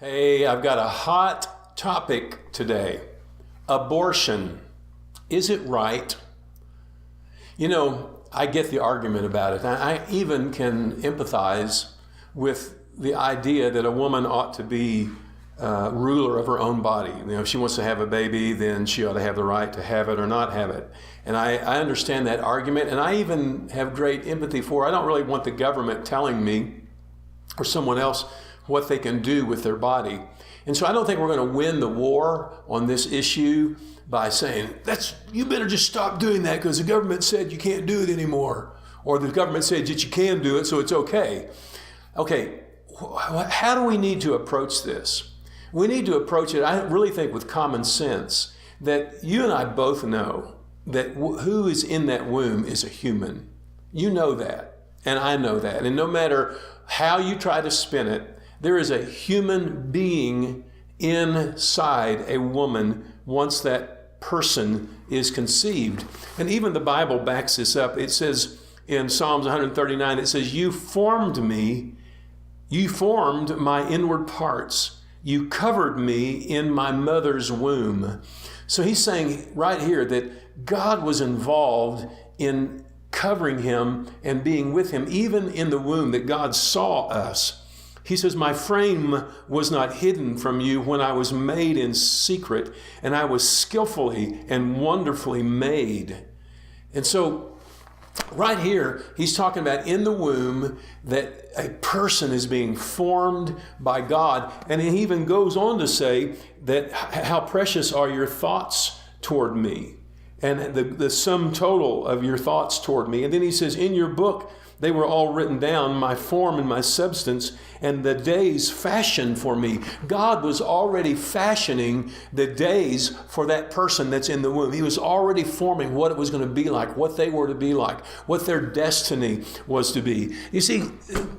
Hey, I've got a hot topic today. Abortion. Is it right? I get the argument about it. I even can empathize with the idea that a woman ought to be ruler of her own body. If she wants to have a baby, then she ought to have the right to have it or not have it. And I understand that argument, and I even have great empathy for it. I don't really want the government telling me or someone else what they can do with their body. And so I don't think we're going to win the war on this issue by saying, you better just stop doing that because the government said you can't do it anymore. Or the government said that you can do it, so it's okay. Okay, how do we need to approach this? We need to approach it, I really think, with common sense, that you and I both know that who is in that womb is a human. You know that, and I know that. And no matter how you try to spin it, there is a human being inside a woman once that person is conceived. And even the Bible backs this up. It says in Psalms 139, it says, you formed me, you formed my inward parts. You covered me in my mother's womb. So he's saying right here that God was involved in covering him and being with him, even in the womb, that God saw us. He says, my frame was not hidden from you when I was made in secret, and I was skillfully and wonderfully made. And so right here, he's talking about in the womb that a person is being formed by God. And he even goes on to say that how precious are your thoughts toward me, and the sum total of your thoughts toward me. And then he says, in your book, they were all written down, my form and my substance, and the days fashioned for me. God was already fashioning the days for that person that's in the womb. He was already forming what it was going to be like, what they were to be like, what their destiny was to be. You see,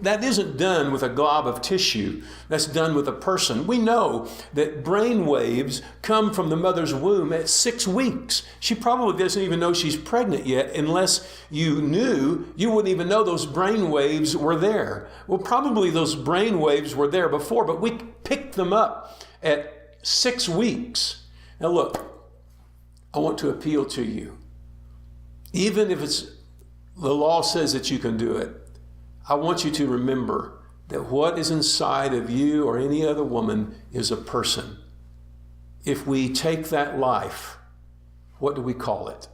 that isn't done with a glob of tissue. That's done with a person. We know that brain waves come from the mother's womb at 6 weeks. She probably doesn't even know she's pregnant yet. Unless you knew, you wouldn't even know those brain waves were there. Well, probably those brain waves were there before, but we picked them up at 6 weeks. Now look, I want to appeal to you. Even if the law says that you can do it, I want you to remember that what is inside of you or any other woman is a person. If we take that life, what do we call it?